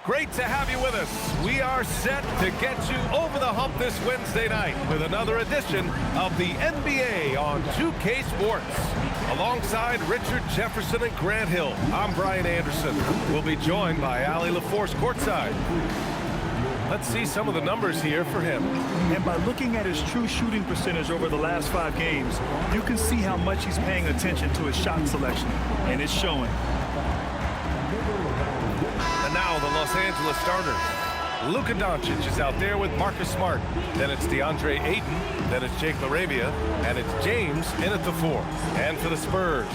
Great to have you with us. We are set to get you over the hump this Wednesday night with another edition of the NBA on 2K Sports. Alongside Richard Jefferson and Grant Hill, I'm Brian Anderson. We'll be joined by Allie LaForce courtside. Let's see some of the numbers here for him. And by looking at his true shooting percentage over the last 5 games, you can see how much he's paying attention to his shot selection, and it's showing. And now the Los Angeles starters. Luka Doncic is out there with Marcus Smart. Then it's DeAndre Ayton. Then it's Jake LaRavia. And it's James in at the 4. And for the Spurs,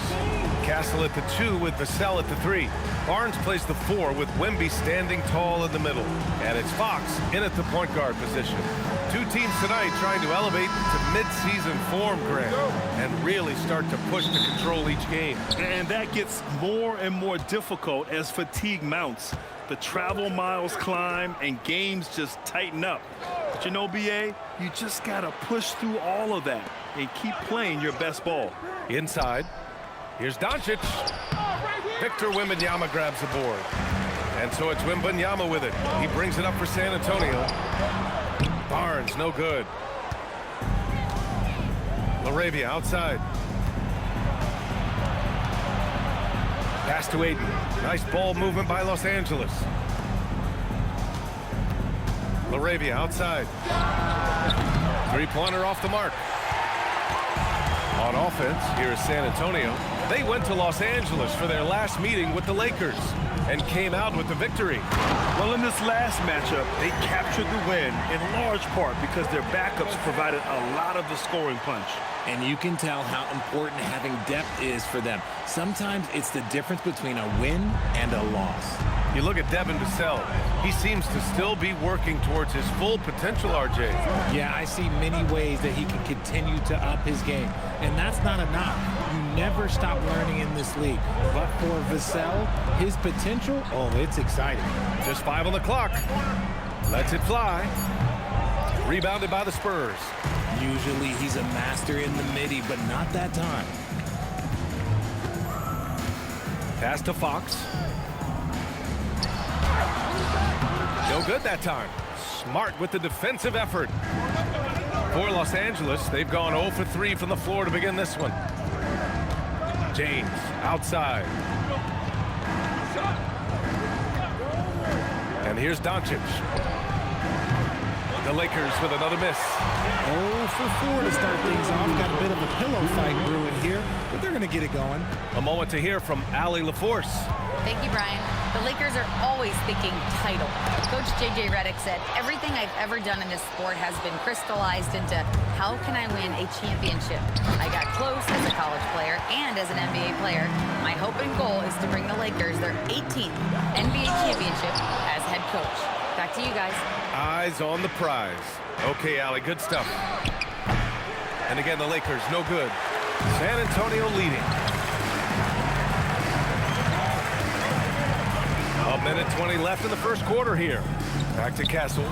Castle at the 2 with Vassell at the 3. Barnes plays the 4 with Wemby standing tall in the middle. And it's Fox in at the point guard position. 2 teams tonight trying to elevate to mid-season form, Grant, and really start to push to control each game. And that gets more and more difficult as fatigue mounts. The travel miles climb and games just tighten up. But you know, BA, you just got to push through all of that and keep playing your best ball. Inside, here's Doncic. Victor Wembanyama grabs the board. And so it's Wembanyama with it. He brings it up for San Antonio. Barnes, no good. LaRavia outside. Pass to Ayton. Nice ball movement by Los Angeles. LaRavia outside. Three-pointer off the mark. On offense, here is San Antonio. They went to Los Angeles for their last meeting with the Lakers and came out with the victory. Well, in this last matchup, they captured the win in large part because their backups provided a lot of the scoring punch. And you can tell how important having depth is for them. Sometimes it's the difference between a win and a loss. You look at Devin Vassell. He seems to still be working towards his full potential, RJ. Yeah, I see many ways that he can continue to up his game. And that's not a knock. You never stop learning in this league. But for Vassell, his potential, oh, it's exciting. Just 5 on the clock. Lets it fly. Rebounded by the Spurs. Usually he's a master in the midi, but not that time. Pass to Fox. No good that time. Smart with the defensive effort. For Los Angeles, they've gone 0 for 3 from the floor to begin this one. James outside. And here's Doncic. The Lakers with another miss. 0 for 4 to start things off. Got a bit of a pillow fight brewing here, but they're going to get it going. A moment to hear from Allie LaForce. Thank you, Brian. The Lakers are always thinking title. Coach J.J. Redick said, everything I've ever done in this sport has been crystallized into how can I win a championship? I got close as a college player and as an NBA player. My hope and goal is to bring the Lakers their 18th NBA championship as head coach. Back to you guys. Eyes on the prize. Okay, Allie, good stuff. And again, the Lakers, no good. San Antonio leading. A minute 20 left in the first quarter here. Back to Castle.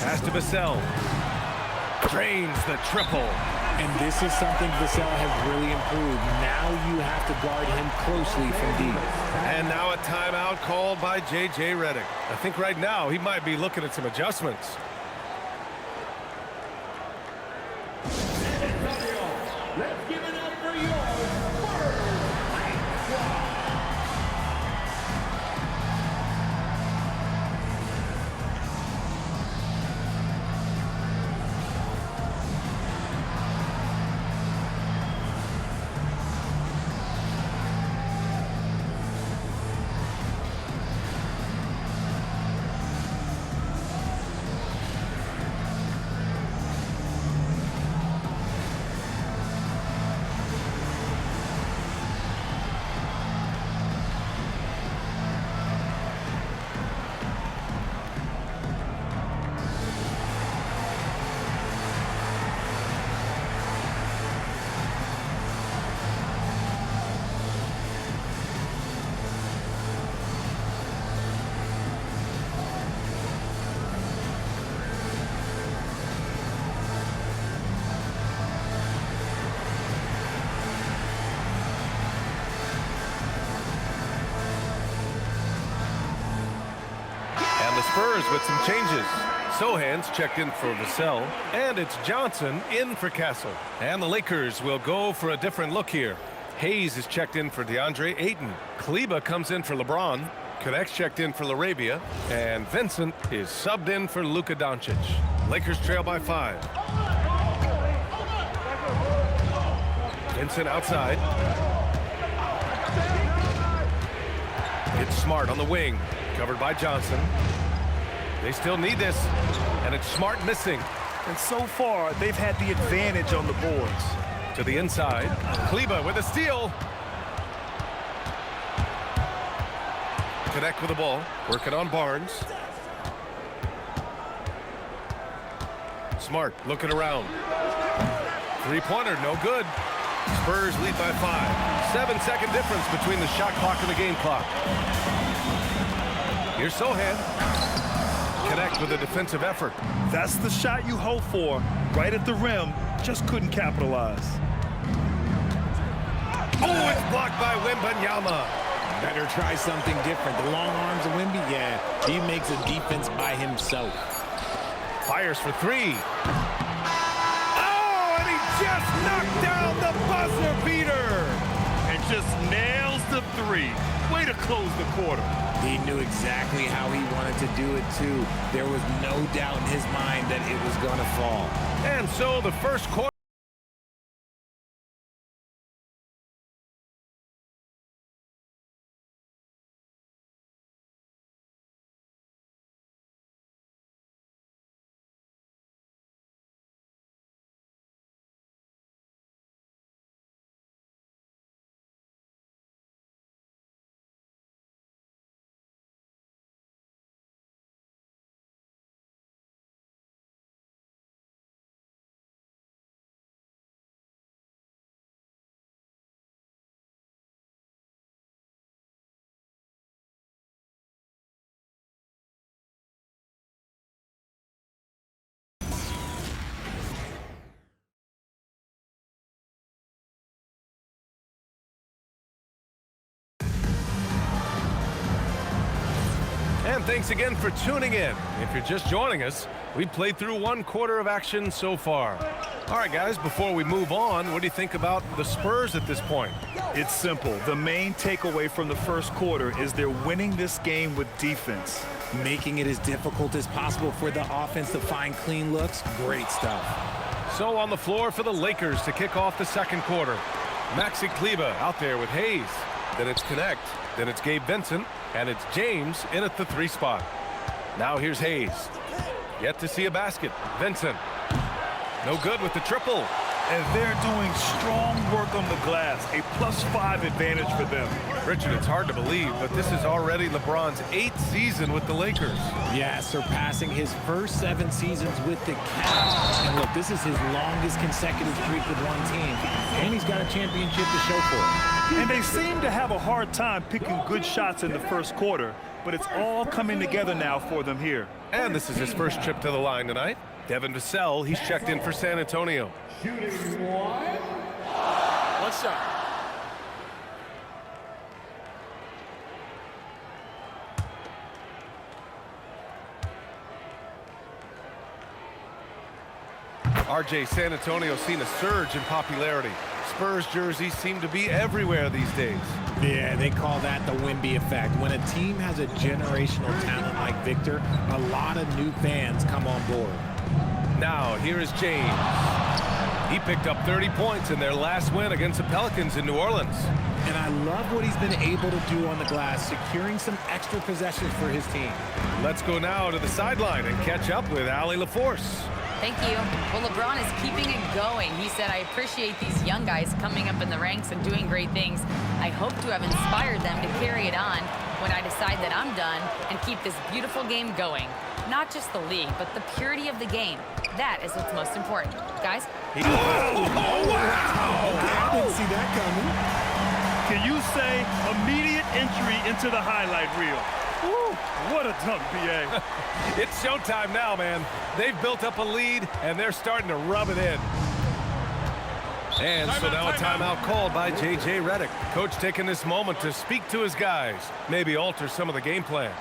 Pass to Vassell. Drains the triple. And this is something Vassell has really improved. Now you have to guard him closely from deep. And now a timeout called by J.J. Redick. I think right now he might be looking at some adjustments. Let's give it up for your Spurs. Spurs with some changes. Sohan's checked in for Vassell, and it's Johnson in for Castle. And the Lakers will go for a different look here. Hayes is checked in for DeAndre Ayton. Kleba comes in for LeBron. Connect's checked in for LaRavia. And Vincent is subbed in for Luka Doncic. Lakers trail by 5. Vincent outside. It's Smart on the wing. Covered by Johnson. They still need this. And it's Smart missing. And so far, they've had the advantage on the boards. To the inside. Kleba with a steal. Connect with the ball. Working on Barnes. Smart looking around. Three-pointer, no good. Spurs lead by 5. 7-second difference between the shot clock and the game clock. Here's Sohan. Connect with a defensive effort. That's the shot you hope for. Right at the rim, just couldn't capitalize. Oh, it's blocked by Wembanyama. Better try something different. The long arms of Wemby, yeah, he makes a defense by himself. Fires for 3. Oh, and he just knocked down the buzzer beater. And just nails the 3. Way to close the quarter. He knew exactly how he wanted to do it, too. There was no doubt in his mind that it was going to fall. And so the first quarter. And thanks again for tuning in. If you're just joining us, we've played through 1 quarter of action so far. All right, guys, before we move on, what do you think about the Spurs at this point? It's simple. The main takeaway from the first quarter is they're winning this game with defense. Making it as difficult as possible for the offense to find clean looks. Great stuff. So on the floor for the Lakers to kick off the second quarter. Maxi Kleba out there with Hayes. Then it's Connect. Then it's Gabe Vincent. And it's James in at the 3 spot. Now here's Hayes. Yet to see a basket. Vincent. No good with the triple. And they're doing strong work on the glass. A +5 advantage for them. Richard, it's hard to believe, but this is already LeBron's 8th season with the Lakers. Yeah, surpassing his first 7 seasons with the Cavs. And look, this is his longest consecutive streak with one team. And he's got a championship to show for it. And they seem to have a hard time picking good shots in the first quarter, but it's all coming together now for them here. And this is his first trip to the line tonight. Devin Vassell, he's checked in for San Antonio. Shooting 1. One shot. RJ, San Antonio seen a surge in popularity. Spurs jerseys seem to be everywhere these days. Yeah, they call that the Wemby effect. When a team has a generational talent like Victor, a lot of new fans come on board. Now, here is James. He picked up 30 points in their last win against the Pelicans in New Orleans. And I love what he's been able to do on the glass, securing some extra possessions for his team. Let's go now to the sideline and catch up with Allie LaForce. Thank you. Well, LeBron is keeping it going. He said, I appreciate these young guys coming up in the ranks and doing great things. I hope to have inspired them to carry it on when I decide that I'm done and keep this beautiful game going. Not just the league, but the purity of the game. That is what's most important. Guys? Oh, wow! I didn't see that coming. Can you say immediate entry into the highlight reel? Woo, what a dunk, B.A. It's showtime now, man. They've built up a lead, and they're starting to rub it in. And so now a timeout called by J.J. Redick. Coach taking this moment to speak to his guys, maybe alter some of the game plan.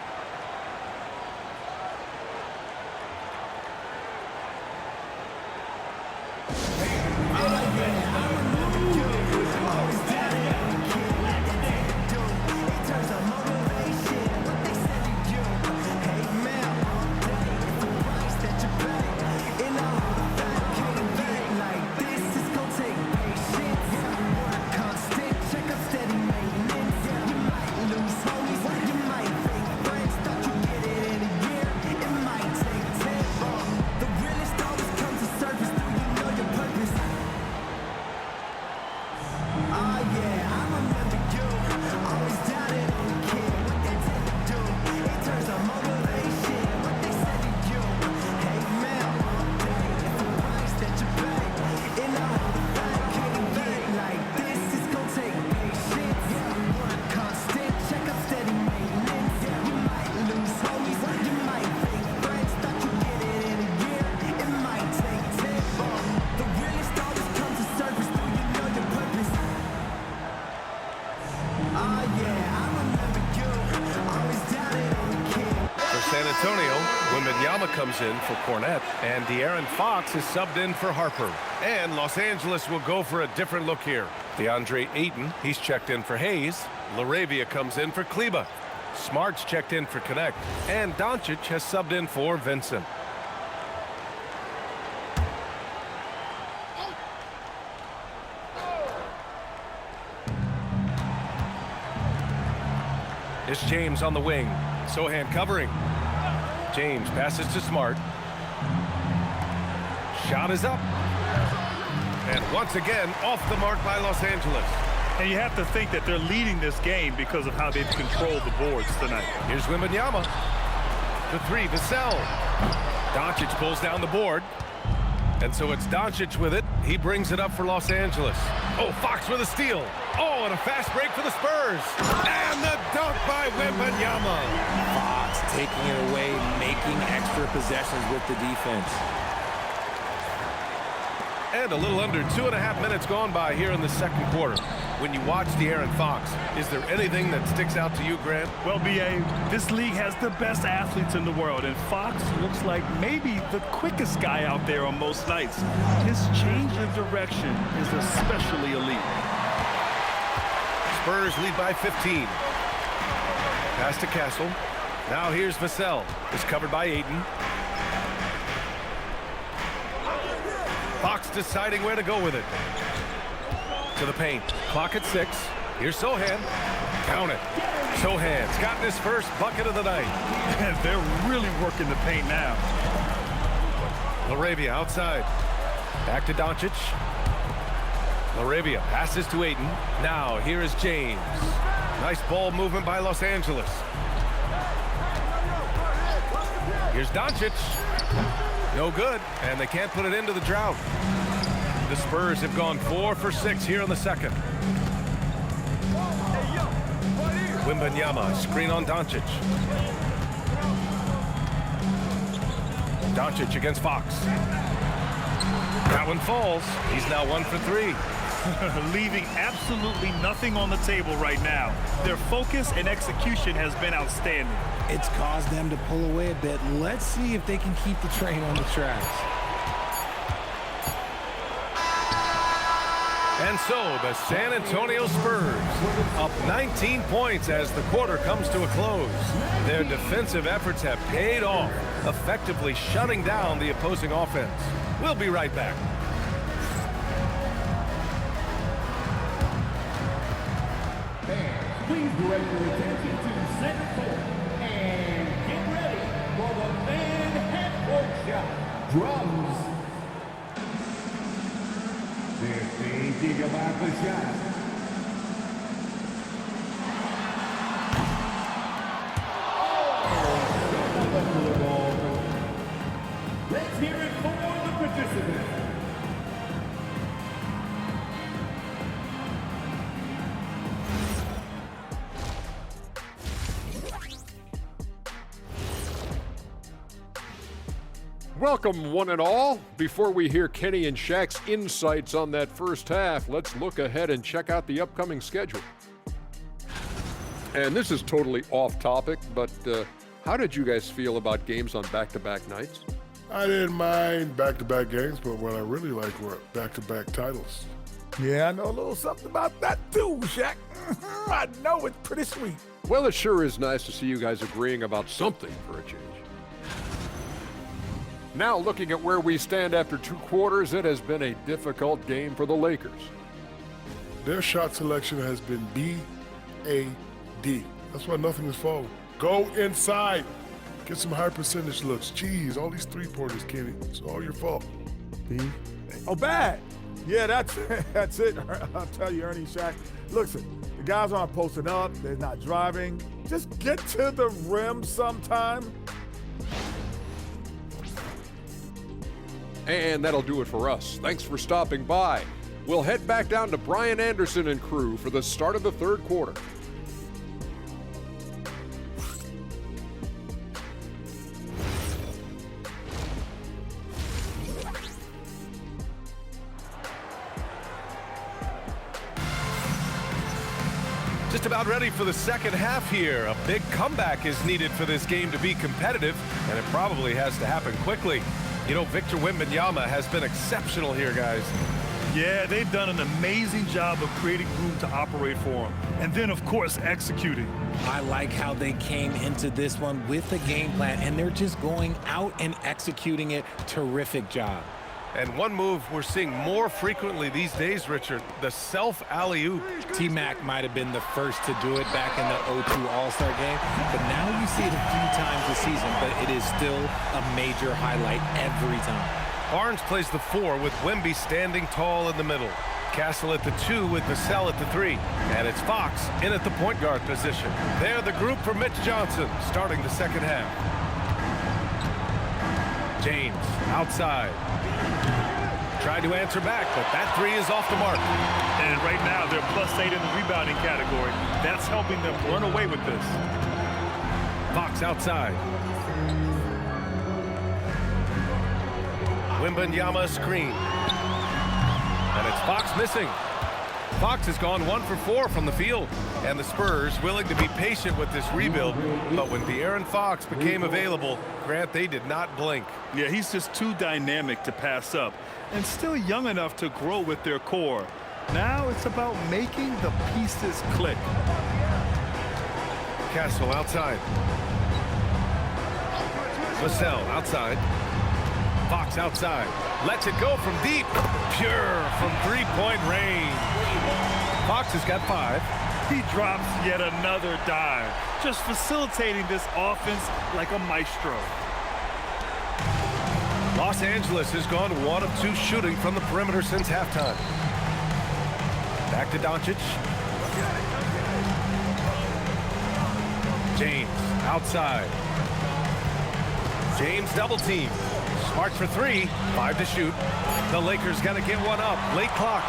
San Antonio, Wembanyama comes in for Cornette, and De'Aaron Fox is subbed in for Harper. And Los Angeles will go for a different look here. DeAndre Ayton, he's checked in for Hayes. LaRavia comes in for Kleba. Smart's checked in for Connect, and Doncic has subbed in for Vincent. It's James on the wing. Sohan covering. James passes to Smart. Shot is up. And once again, off the mark by Los Angeles. And you have to think that they're leading this game because of how they've controlled the boards tonight. Here's Wembanyama. The three, Vassell. Doncic pulls down the board. And so it's Doncic with it. He brings it up for Los Angeles. Oh, Fox with a steal. Oh, and a fast break for the Spurs. And the dunk by Wembanyama. Fox taking it away, making extra possessions with the defense. And a little under 2.5 minutes gone by here in the second quarter. When you watch De'Aaron Fox, is there anything that sticks out to you, Grant? Well, B.A., this league has the best athletes in the world, and Fox looks like maybe the quickest guy out there on most nights. His change of direction is especially elite. Spurs lead by 15. Pass to Castle. Now here's Vassell. It's covered by Ayton. Fox deciding where to go with it. To the paint. Clock at 6. Here's Sohan. Count it. Sohan's gotten his first bucket of the night. And they're really working the paint now. LaRavia outside. Back to Doncic. LaRavia passes to Ayton. Now here is James. Nice ball movement by Los Angeles. Here's Doncic. No good, and they can't put it into the drought. The Spurs have gone 4 for 6 here in the second. Wembanyama, screen on Doncic. Doncic against Fox. That one falls. He's now 1 for 3. Leaving absolutely nothing on the table right now. Their focus and execution has been outstanding. It's caused them to pull away a bit. Let's see if they can keep the train on the tracks. And so the San Antonio Spurs up 19 points as the quarter comes to a close. Their defensive efforts have paid off, effectively shutting down the opposing offense. We'll be right back. Please direct your attention to center court and get ready for the man half-court shot. Drums. 15 gigabyte per shot. Let's hear it for the participants. Welcome, one and all. Before we hear Kenny and Shaq's insights on that first half, let's look ahead and check out the upcoming schedule. And this is totally off topic, but how did you guys feel about games on back-to-back nights? I didn't mind back-to-back games, but what I really liked were back-to-back titles. Yeah, I know a little something about that too, Shaq. I know it's pretty sweet. Well, it sure is nice to see you guys agreeing about something for a change. Now, looking at where we stand after 2 quarters, it has been a difficult game for the Lakers. Their shot selection has been B-A-D. That's why nothing is falling. Go inside. Get some high percentage looks. Jeez, all these three-pointers, Kenny. It's all your fault. Oh, bad. Yeah, that's that's it. I'll tell you, Ernie, Shaq. Listen, the guys aren't posting up. They're not driving. Just get to the rim sometime. And that'll do it for us. Thanks for stopping by. We'll head back down to Brian Anderson and crew for the start of the 3rd quarter. Just about ready for the second half here. A big comeback is needed for this game to be competitive, and it probably has to happen quickly. You know, Victor Wembanyama has been exceptional here, guys. Yeah, they've done an amazing job of creating room to operate for him. And then, of course, executing. I like how they came into this one with a game plan, and they're just going out and executing it. Terrific job. And one move we're seeing more frequently these days, Richard, the self alley-oop. T-Mac might have been the first to do it back in the 0-2 All-Star game, but now you see it a few times this season, but it is still a major highlight every time. Barnes plays the 4 with Wemby standing tall in the middle. Castle at the 2 with Vassell at the 3. And it's Fox in at the point guard position. They're the group for Mitch Johnson starting the second half. James outside. Tried to answer back, but that 3 is off the mark. And right now, they're +8 in the rebounding category. That's helping them run away with this. Fox outside. Wembanyama screen. And it's Fox missing. Fox has gone 1 for 4 from the field. And the Spurs willing to be patient with this rebuild. But when De'Aaron Fox became available, Grant, they did not blink. Yeah, he's just too dynamic to pass up. And still young enough to grow with their core. Now it's about making the pieces click. Castle outside. Vassell outside. Fox outside. Lets it go from deep. Pure from three-point range. Fox has got 5. He drops yet another dive. Just facilitating this offense like a maestro. Los Angeles has gone 1 of 2 shooting from the perimeter since halftime. Back to Doncic. James outside. James double team. Smart for 3. 5 to shoot. The Lakers got to get one up. Late clock.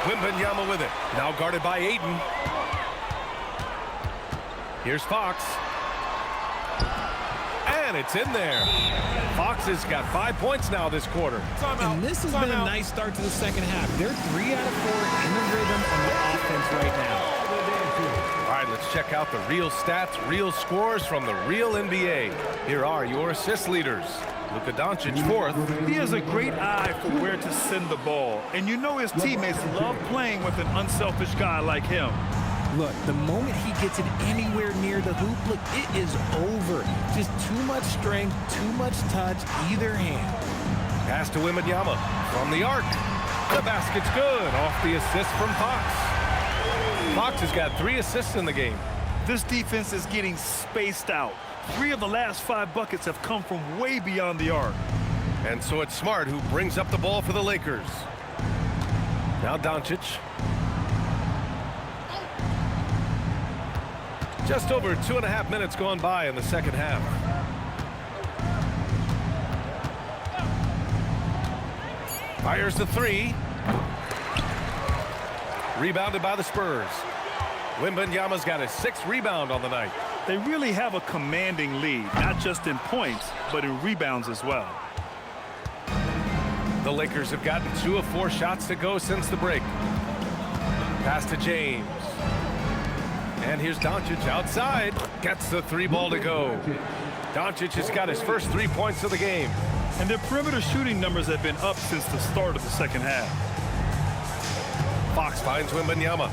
Wembanyama with it. Now guarded by Ayton. Here's Fox. And it's in there. Fox has got 5 points now this quarter. And this has been a nice start to the second half. They're 3 out of 4 in the rhythm on the offense right now. All right, let's check out the real stats, real scores from the real NBA. Here are your assist leaders. Luka Doncic, 4th. He has a great eye for where to send the ball. And you know his teammates love playing with an unselfish guy like him. Look, the moment he gets it anywhere near the hoop, look, it is over. Just too much strength, too much touch, either hand. Pass to Wembanyama from the arc. The basket's good off the assist from Fox. Fox has got 3 assists in the game. This defense is getting spaced out. 3 of the last 5 buckets have come from way beyond the arc. And so it's Smart who brings up the ball for the Lakers. Now Doncic. Just over 2.5 minutes gone by in the second half. Fires the 3. Rebounded by the Spurs. Wembanyama's got his 6th rebound on the night. They really have a commanding lead, not just in points, but in rebounds as well. The Lakers have gotten 2 of 4 shots to go since the break. Pass to James. And here's Doncic outside. Gets the 3 ball to go. Doncic has got his first 3 points of the game. And their perimeter shooting numbers have been up since the start of the second half. Fox finds Wembanyama.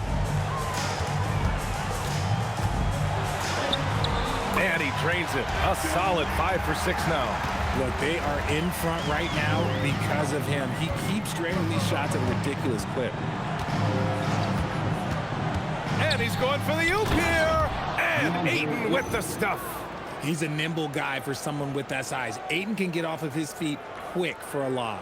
And he drains it. A solid 5 for 6 now. Look, they are in front right now because of him. He keeps draining these shots at a ridiculous clip. And he's going for the oop here. And Ayton with the stuff. He's a nimble guy for someone with that size. Ayton can get off of his feet quick for a lob.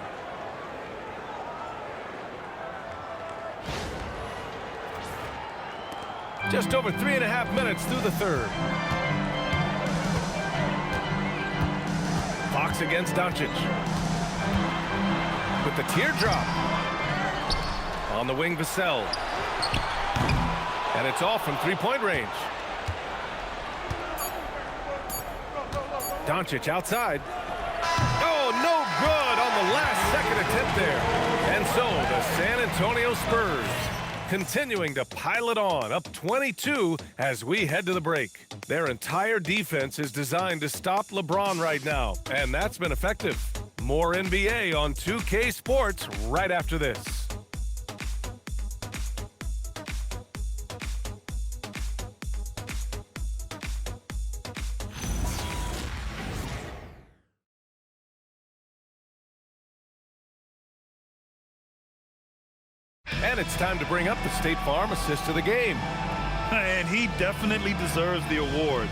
Just over 3.5 minutes through the third. Fox against Doncic. With the teardrop. On the wing, Vassell. And it's all from three-point range. Doncic outside. Oh, no good on the last second attempt there. And so the San Antonio Spurs continuing to pile it on, up 22 as we head to the break. Their entire defense is designed to stop LeBron right now, and that's been effective. More NBA on 2K Sports right after this. And it's time to bring up the State Farm assist of the game. And he definitely deserves the award.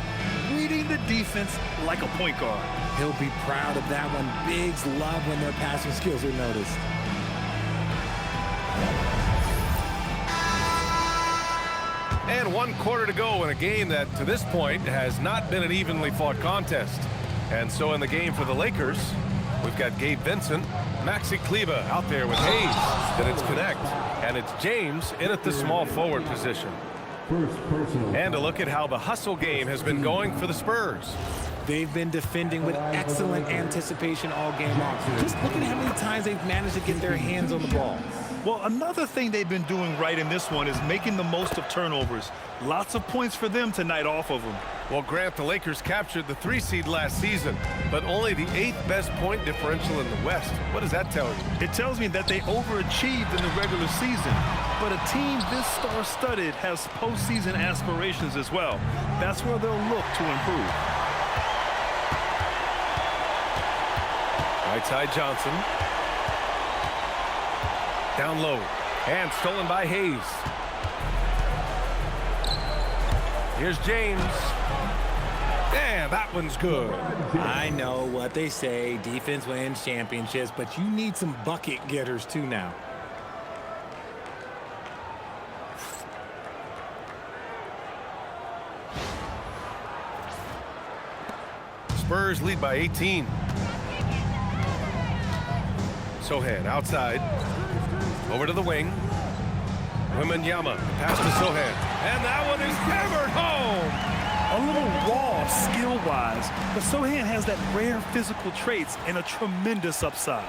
Reading the defense like a point guard. He'll be proud of that one. Bigs love when their passing skills are noticed. And 1 quarter to go in a game that, to this point, has not been an evenly fought contest. And so in the game for the Lakers, we've got Gabe Vincent, Maxi Kleber out there with Hayes. Then it's Connect. And it's James in at the small forward position. And a look at how the hustle game has been going for the Spurs. They've been defending with excellent anticipation all game long. Just look at how many times they've managed to get their hands on the ball. Well, another thing they've been doing right in this one is making the most of turnovers. Lots of points for them tonight off of them. Well, Grant, the Lakers captured the 3 seed last season, but only the 8th best point differential in the West. What does that tell you? It tells me that they overachieved in the regular season. But a team this star-studded has postseason aspirations as well. That's where they'll look to improve. Right side Johnson. Down low. And stolen by Hayes. Here's James. And that one's good. I know what they say. Defense wins championships, but you need some bucket getters too now. Spurs lead by 18. Sohan outside. Over to the wing. Wembanyama. Pass to Sohan. And that one is hammered home. A little raw skill-wise, but Sohan has that rare physical traits and a tremendous upside.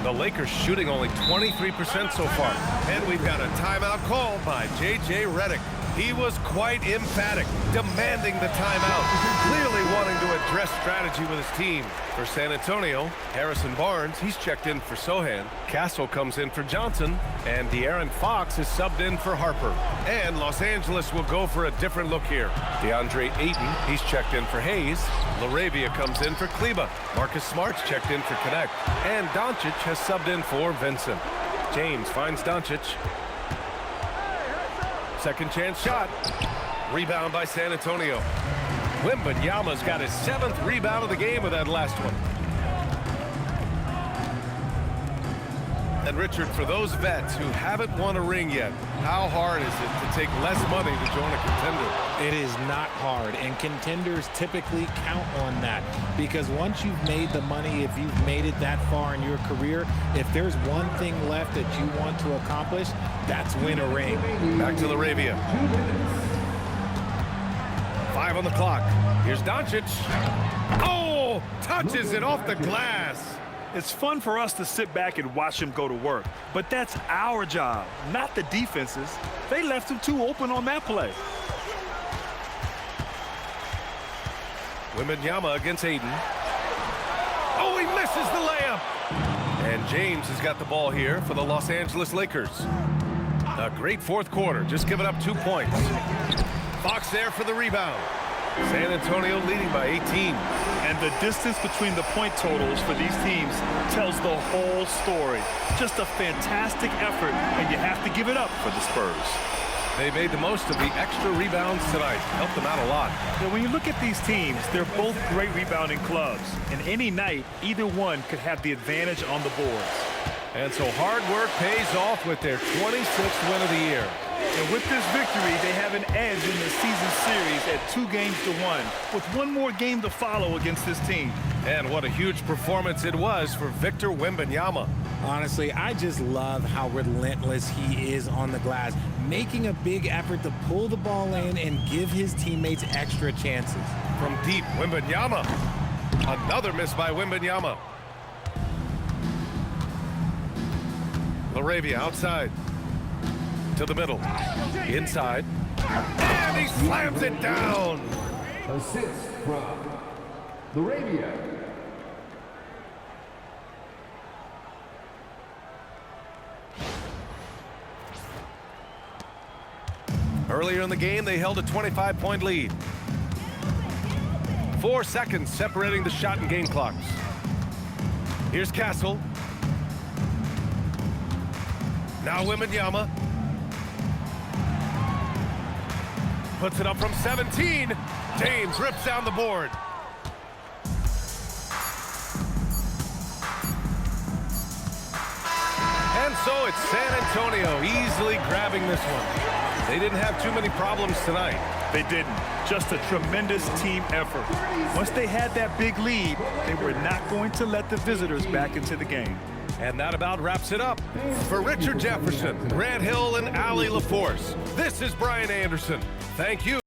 The Lakers shooting only 23% so far. And we've got a timeout called by J.J. Redick. He was quite emphatic, demanding the timeout, clearly wanting to address strategy with his team. For San Antonio, Harrison Barnes, he's checked in for Sohan. Castle comes in for Johnson, and De'Aaron Fox is subbed in for Harper. And Los Angeles will go for a different look here. DeAndre Ayton, he's checked in for Hayes. LaRavia comes in for Kleber. Marcus Smart's checked in for Connect. And Doncic has subbed in for Vincent. James finds Doncic. Second chance shot. Rebound by San Antonio. Wembanyama's got his 7th rebound of the game with that last one. And Richard, for those vets who haven't won a ring yet, how hard is it to take less money to join a contender? It is not hard, and contenders typically count on that because once you've made the money, if you've made it that far in your career, if there's one thing left that you want to accomplish, that's win a ring. Back to LaRavia. 5 on the clock. Here's Doncic. Oh, touches it off the glass. It's fun for us to sit back and watch him go to work, but that's our job, not the defense's. They left him too open on that play. Wembanyama against Ayton. Oh, he misses the layup. And James has got the ball here for the Los Angeles Lakers. A great fourth quarter, just giving up 2 points. Fox there for the rebound. San Antonio leading by 18. And the distance between the point totals for these teams tells the whole story. Just a fantastic effort, and you have to give it up for the Spurs. They made the most of the extra rebounds tonight. Helped them out a lot. Now, when you look at these teams, they're both great rebounding clubs. And any night, either one could have the advantage on the boards. And so hard work pays off with their 26th win of the year. And with this victory, they have an edge in the season series at 2-1, with one more game to follow against this team. And what a huge performance it was for Victor Wembanyama. Honestly, I just love how relentless he is on the glass, making a big effort to pull the ball in and give his teammates extra chances. From deep, Wembanyama. Another miss by Wembanyama. LaRavia outside. To the middle. Inside. And he slams it down. Assist from LaRavia. Earlier in the game, they held a 25-point lead. 4 seconds separating the shot and game clocks. Here's Castle. Now Wembanyama. Puts it up from 17. James rips down the board. And so it's San Antonio easily grabbing this one. They didn't have too many problems tonight. They didn't. Just a tremendous team effort. Once they had that big lead, they were not going to let the visitors back into the game. And that about wraps it up. For Richard Jefferson, Grant Hill, and Allie LaForce, this is Brian Anderson. Thank you